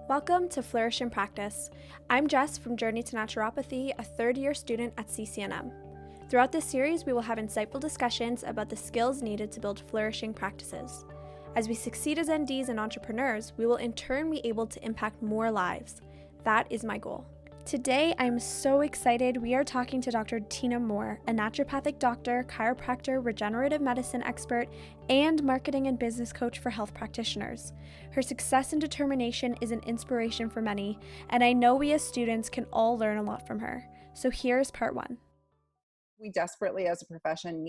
Welcome to Flourish in Practice. I'm Jess from Journey to Naturopathy, a third-year student at CCNM. Throughout this series, we will have insightful discussions about the skills needed to build flourishing practices. As we succeed as NDs and entrepreneurs, we will in turn be able to impact more lives. That is my goal. Today, I'm so excited. We are talking to Dr. Tyna Moore, a naturopathic doctor, chiropractor, regenerative medicine expert, and marketing and business coach for health practitioners. Her success and determination is an inspiration for many, and I know we as students can all learn a lot from her. So here's part one. We desperately, as a profession,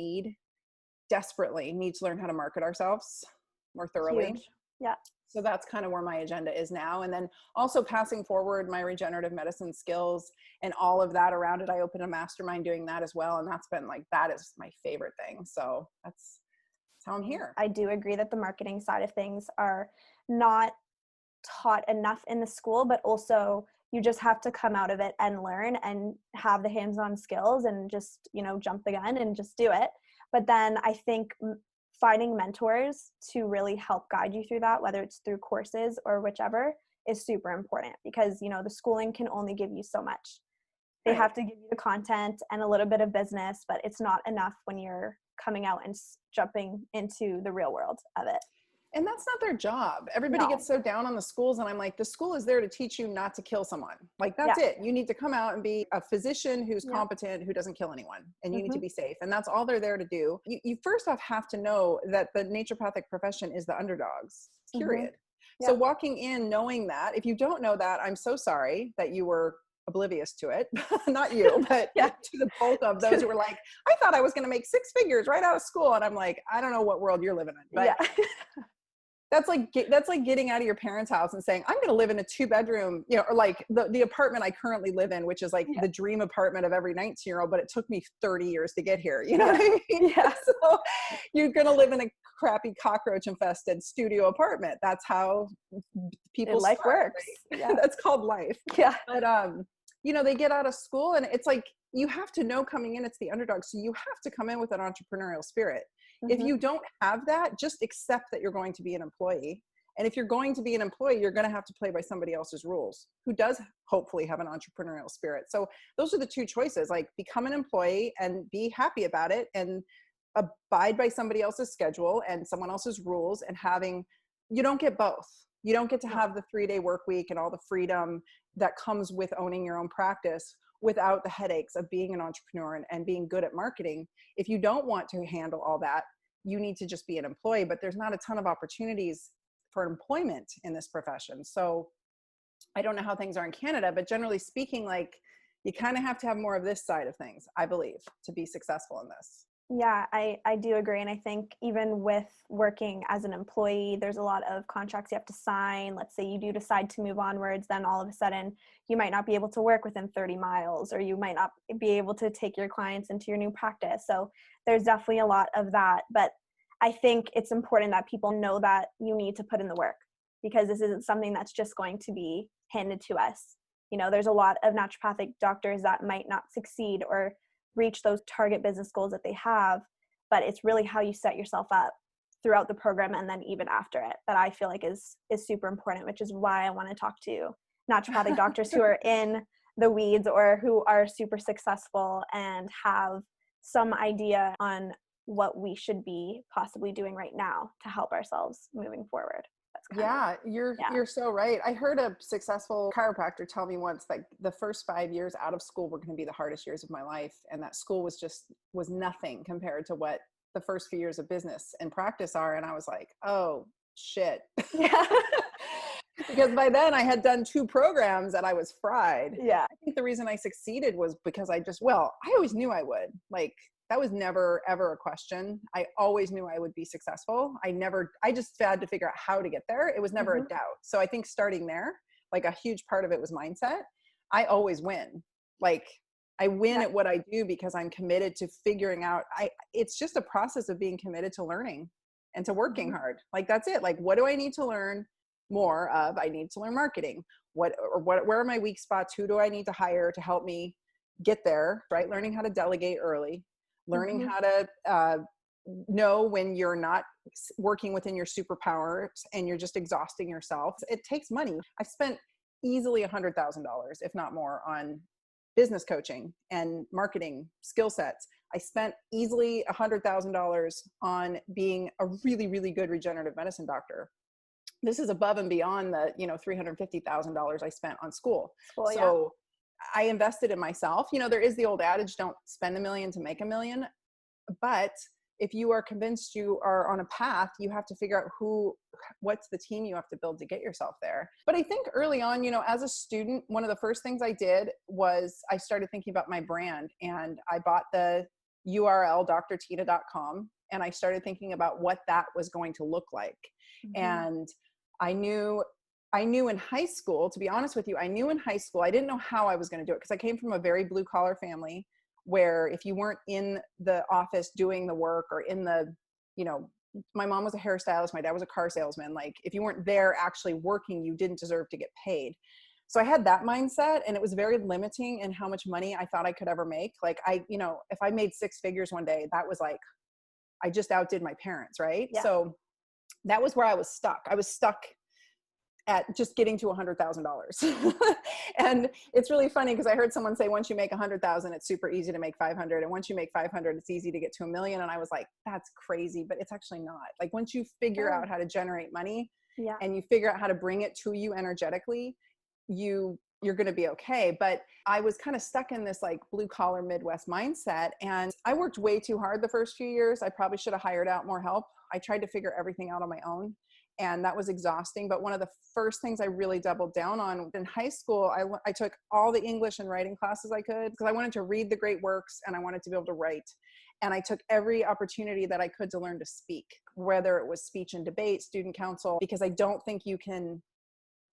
desperately need to learn how to market ourselves more thoroughly. Huge. Yeah. So that's kind of where my agenda is now. And then also passing forward my regenerative medicine skills and all of that around it. I opened a mastermind doing that as well. And that's been that is my favorite thing. So that's how I'm here. I do agree that the marketing side of things are not taught enough in the school, but also you just have to come out of it and learn and have the hands-on skills and just, jump the gun and just do it. But then I think finding mentors to really help guide you through that, whether it's through courses or whichever, is super important because, the schooling can only give you so much. They have to give you the content and a little bit of business, but it's not enough when you're coming out and jumping into the real world of it. And that's not their job. Everybody gets so down on the schools. And I'm like, the school is there to teach you not to kill someone. That's it. You need to come out and be a physician who's competent, who doesn't kill anyone. And you need to be safe. And that's all they're there to do. You first off have to know that the naturopathic profession is the underdogs, period. So walking in knowing that, if you don't know that, I'm so sorry that you were oblivious to it. Not you, but to the bulk of those who were like, I thought I was going to make 6 figures right out of school. And I'm like, I don't know what world you're living in. But that's like getting out of your parents' house and saying, I'm going to live in a 2-bedroom, or like the apartment I currently live in, which is like the dream apartment of every 19-year-old, but it took me 30 years to get here. You know what I mean? Yeah. So you're going to live in a crappy cockroach infested studio apartment. That's how people's life works. Right? Yeah. That's called life. Yeah. But, they get out of school and it's like, you have to know coming in, it's the underdog. So you have to come in with an entrepreneurial spirit. If you don't have that, just accept that you're going to be an employee. And if you're going to be an employee, you're going to have to play by somebody else's rules who does hopefully have an entrepreneurial spirit. So those are the two choices, like become an employee and be happy about it and abide by somebody else's schedule and someone else's rules and you don't get both. You don't get to have the 3-day work week and all the freedom that comes with owning your own practice without the headaches of being an entrepreneur and being good at marketing. If you don't want to handle all that, you need to just be an employee, but there's not a ton of opportunities for employment in this profession. So I don't know how things are in Canada, but generally speaking, you kind of have to have more of this side of things, I believe, to be successful in this. Yeah, I do agree. And I think even with working as an employee, there's a lot of contracts you have to sign. Let's say you do decide to move onwards, then all of a sudden you might not be able to work within 30 miles, or you might not be able to take your clients into your new practice. So there's definitely a lot of that. But I think it's important that people know that you need to put in the work because this isn't something that's just going to be handed to us. There's a lot of naturopathic doctors that might not succeed or reach those target business goals that they have, but it's really how you set yourself up throughout the program and then even after it that I feel like is super important, which is why I want to talk to naturopathic doctors who are in the weeds or who are super successful and have some idea on what we should be possibly doing right now to help ourselves moving forward. You're so right. I heard a successful chiropractor tell me once that the first 5 years out of school were going to be the hardest years of my life. And that school was nothing compared to what the first few years of business and practice are. And I was like, oh shit. Yeah. Because by then I had done 2 programs and I was fried. Yeah. I think the reason I succeeded was because I always knew I would. That was never, ever a question. I always knew I would be successful. I just had to figure out how to get there. It was never a doubt. So I think starting there, a huge part of it was mindset. I always win. I win at what I do because I'm committed to figuring out, it's just a process of being committed to learning and to working hard. That's it. What do I need to learn more of? I need to learn marketing. Where are my weak spots? Who do I need to hire to help me get there? Right. Learning how to delegate early. Learning how to know when you're not working within your superpowers and you're just exhausting yourself. It takes money. I spent easily $100,000, if not more, on business coaching and marketing skill sets. I spent easily $100,000 on being a really, really good regenerative medicine doctor. This is above and beyond the, $350,000 I spent on school. So I invested in myself. There is the old adage, don't spend $1 million to make $1 million. But if you are convinced you are on a path, you have to figure out what's the team you have to build to get yourself there. But I think early on, as a student, one of the first things I did was I started thinking about my brand, and I bought the URL drtyna.com, and I started thinking about what that was going to look like. Mm-hmm. And I knew in high school, to be honest with you, I didn't know how I was going to do it because I came from a very blue collar family where if you weren't in the office doing the work or in the, my mom was a hairstylist, my dad was a car salesman. Like if you weren't there actually working, you didn't deserve to get paid. So I had that mindset, and it was very limiting in how much money I thought I could ever make. Like if I made 6 figures one day, that was like, I just outdid my parents. Right. Yeah. So that was where I was stuck. I was stuck at just getting to $100,000. And it's really funny because I heard someone say, once you make 100,000, it's super easy to make 500. And once you make 500, it's easy to get to $1 million. And I was like, that's crazy, but it's actually not. Like once you figure out how to generate money and you figure out how to bring it to you energetically, you're going to be okay. But I was kind of stuck in this like blue collar Midwest mindset. And I worked way too hard the first few years. I probably should have hired out more help. I tried to figure everything out on my own, and that was exhausting. But one of the first things I really doubled down on in high school, I took all the English and writing classes I could because I wanted to read the great works and I wanted to be able to write. And I took every opportunity that I could to learn to speak, whether it was speech and debate, student council, because I don't think you can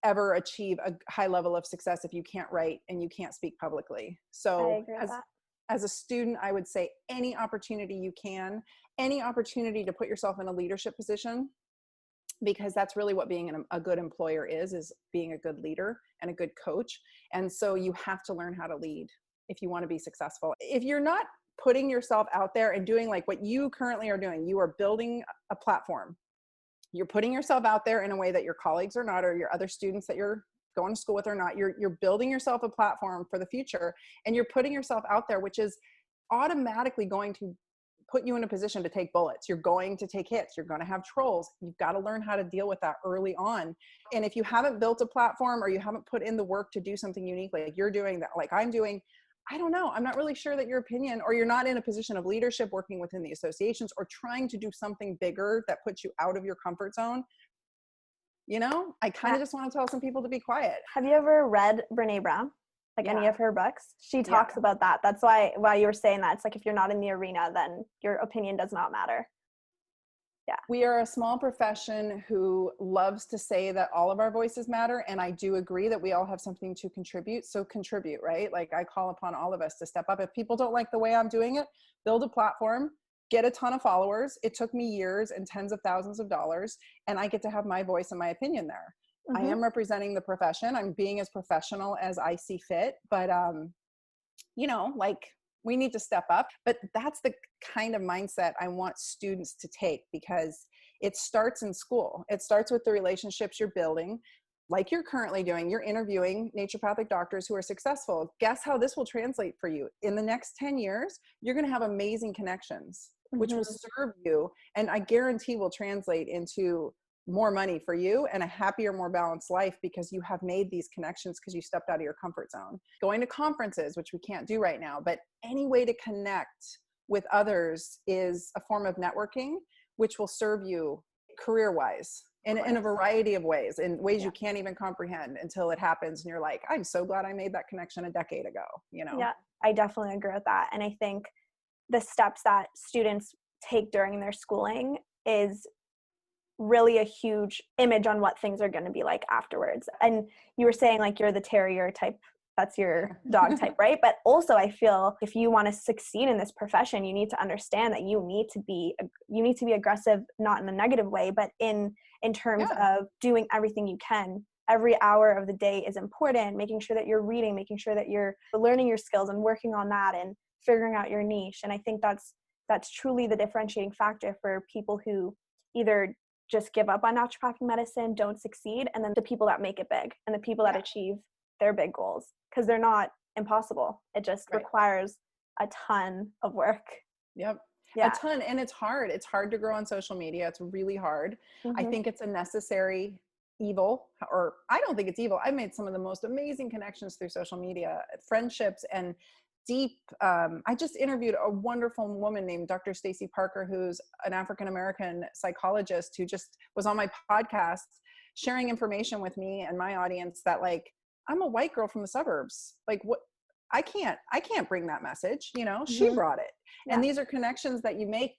ever achieve a high level of success if you can't write and you can't speak publicly. So as a student, I would say any opportunity you can, any opportunity to put yourself in a leadership position, because that's really what being a good employer is being a good leader and a good coach. And so you have to learn how to lead if you want to be successful. If you're not putting yourself out there and doing like what you currently are doing, you are building a platform. You're putting yourself out there in a way that your colleagues are not, or your other students that you're going to school with are not. You're building yourself a platform for the future, and you're putting yourself out there, which is automatically going to put you in a position to take bullets. You're going to take hits. You're going to have trolls. You've got to learn how to deal with that early on. And if you haven't built a platform or you haven't put in the work to do something unique, like you're doing that, like I'm doing, I don't know. I'm not really sure that your opinion, or you're not in a position of leadership working within the associations or trying to do something bigger that puts you out of your comfort zone. I kind of just want to tell some people to be quiet. Have you ever read Brene Brown? Like any of her books? She talks about that. That's why you were saying that. It's like if you're not in the arena, then your opinion does not matter. Yeah. We are a small profession who loves to say that all of our voices matter. And I do agree that we all have something to contribute. So contribute, right? Like I call upon all of us to step up. If people don't like the way I'm doing it, build a platform, get a ton of followers. It took me years and tens of thousands of dollars, and I get to have my voice and my opinion there. Mm-hmm. I am representing the profession. I'm being as professional as I see fit, but, we need to step up. But that's the kind of mindset I want students to take, because it starts in school. It starts with the relationships you're building, like you're currently doing. You're interviewing naturopathic doctors who are successful. Guess how this will translate for you? In the next 10 years, you're going to have amazing connections, which will serve you, and I guarantee will translate into more money for you and a happier, more balanced life, because you have made these connections because you stepped out of your comfort zone. Going to conferences, which we can't do right now, but any way to connect with others is a form of networking, which will serve you career-wise in a variety of ways, in ways you can't even comprehend until it happens. And you're like, I'm so glad I made that connection a decade ago, Yeah, I definitely agree with that. And I think the steps that students take during their schooling is really a huge image on what things are going to be like afterwards. And you were saying like you're the terrier type, that's your dog type, right? But also I feel if you want to succeed in this profession, you need to understand that you need to be aggressive, not in a negative way, but in terms of doing everything you can. Every hour of the day is important, making sure that you're reading, making sure that you're learning your skills and working on that and figuring out your niche. And I think that's that's truly the differentiating factor for people who either just give up on naturopathic medicine, don't succeed, and then the people that make it big and the people that achieve their big goals, because they're not impossible. It just requires a ton of work. Yep. Yeah. A ton. And it's hard. It's hard to grow on social media. It's really hard. I think it's a necessary evil, or I don't think it's evil. I've made some of the most amazing connections through social media, friendships, and deep. I just interviewed a wonderful woman named Dr. Stacy Parker, who's an African-American psychologist who just was on my podcast sharing information with me and my audience that, like, I'm a white girl from the suburbs. Like, what? I can't bring that message, you know, she brought it. And these are connections that you make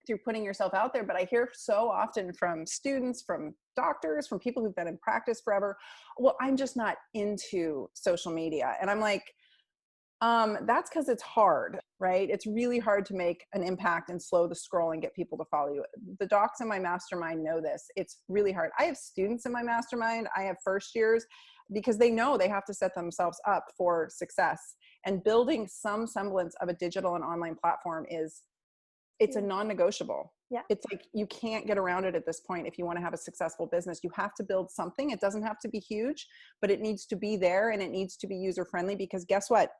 through putting yourself out there. But I hear so often from students, from doctors, from people who've been in practice forever, well, I'm just not into social media. And I'm like, that's because it's hard, right? It's really hard to make an impact and slow the scroll and get people to follow you. The docs in my mastermind know this. It's really hard. I have students in my mastermind. I have first years, because they know they have to set themselves up for success. And building some semblance of a digital and online platform it's a non-negotiable. Yeah. It's like, you can't get around it at this point. If you want to have a successful business, you have to build something. It doesn't have to be huge, but it needs to be there, and it needs to be user-friendly, because guess what?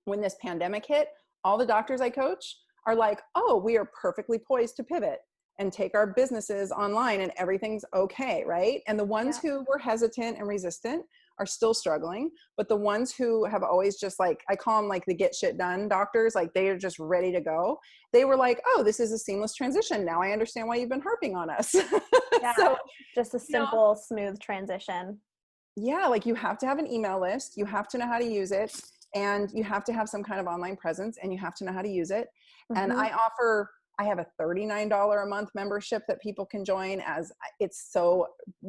When this pandemic hit, all the doctors I coach are like, oh, we are perfectly poised to pivot and take our businesses online and everything's okay, right? And the ones who were hesitant and resistant are still struggling, but the ones who have always just, like, I call them like the get shit done doctors, like they are just ready to go. They were like, oh, this is a seamless transition. Now I understand why you've been harping on us. So just a simple, smooth transition. Yeah, like, you have to have an email list, you have to know how to use it, and you have to have some kind of online presence, and you have to know how to use it. And I have a $39 a month membership that people can join, as it's so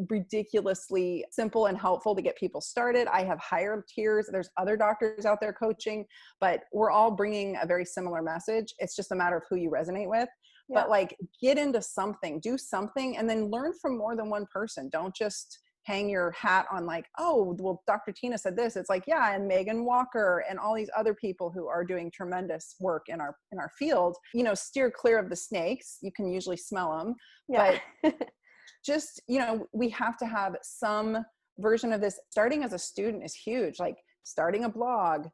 ridiculously simple and helpful to get people started. I have higher tiers. There's other doctors out there coaching, but we're all bringing a very similar message. It's just a matter of who you resonate with. Yeah. But, like, get into something, do something, and then learn from more than one person. Don't just hang your hat on, like, oh, well, Dr. Tyna said this. It's like, yeah, and Megan Walker and all these other people who are doing tremendous work in our field. You know, steer clear of the snakes. You can usually smell them. Yeah. But just, you know, we have to have some version of this. Starting as a student is huge. Like, starting a blog,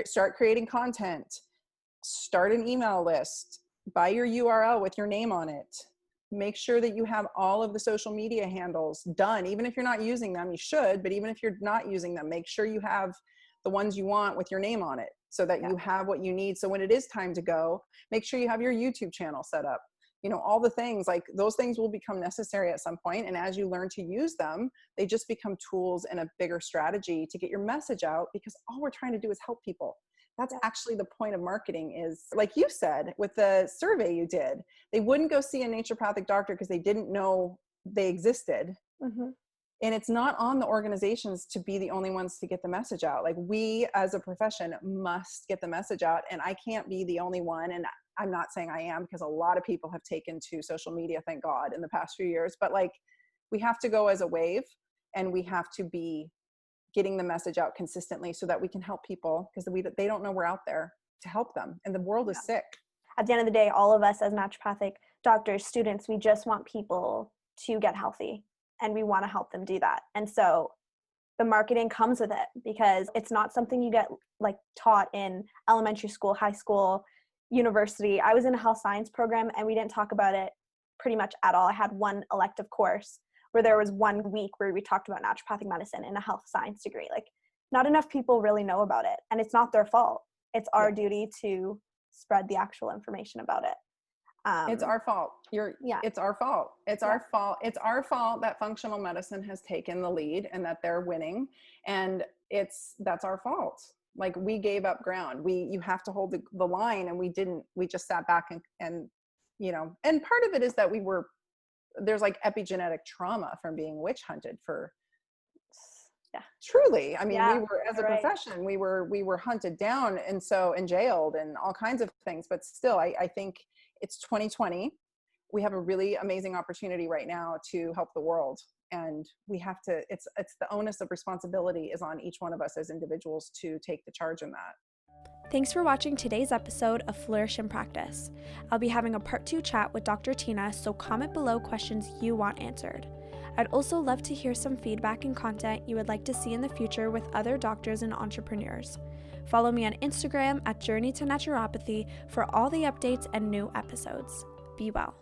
start creating content, start an email list, buy your URL with your name on it. Make sure that you have all of the social media handles done. Even if you're not using them, you should, but even if you're not using them, make sure you have the ones you want with your name on it, so that you have what you need. So when it is time to go, make sure you have your YouTube channel set up. You know, all the things, like, those things will become necessary at some point. And as you learn to use them, they just become tools and a bigger strategy to get your message out, because all we're trying to do is help people. That's actually the point of marketing. Is, like you said, with the survey you did, they wouldn't go see a naturopathic doctor because they didn't know they existed. And it's not on the organizations to be the only ones to get the message out. Like, we as a profession must get the message out, and I can't be the only one. And I'm not saying I am, because a lot of people have taken to social media, thank God, in the past few years. But, like, we have to go as a wave, and we have to be getting the message out consistently so that we can help people, because they don't know we're out there to help them, and the world is sick. At the end of the day, all of us as naturopathic doctors, students, we just want people to get healthy, and we want to help them do that. And so the marketing comes with it, because it's not something you get, like, taught in elementary school, high school, university. I was in a health science program, and we didn't talk about it pretty much at all. I had one elective course where there was 1 week where we talked about naturopathic medicine in a health science degree. Like, not enough people really know about it, and it's not their fault. It's our duty to spread the actual information about it. It's our fault. It's our fault. It's our fault. It's our fault that functional medicine has taken the lead and that they're winning. And that's our fault. Like, we gave up ground. You have to hold the line, and we didn't. We just sat back and you know, and part of it is that there's like epigenetic trauma from being witch hunted for, truly. I mean, we were, as a profession, we were hunted down, and jailed and all kinds of things. But still, I think it's 2020. We have a really amazing opportunity right now to help the world. And we have to, it's the onus of responsibility is on each one of us as individuals to take the charge in that. Thanks for watching today's episode of Flourish in Practice. I'll be having a part 2 chat with Dr. Tyna, so comment below questions you want answered. I'd also love to hear some feedback and content you would like to see in the future with other doctors and entrepreneurs. Follow me on Instagram at Journey to Naturopathy for all the updates and new episodes. Be well.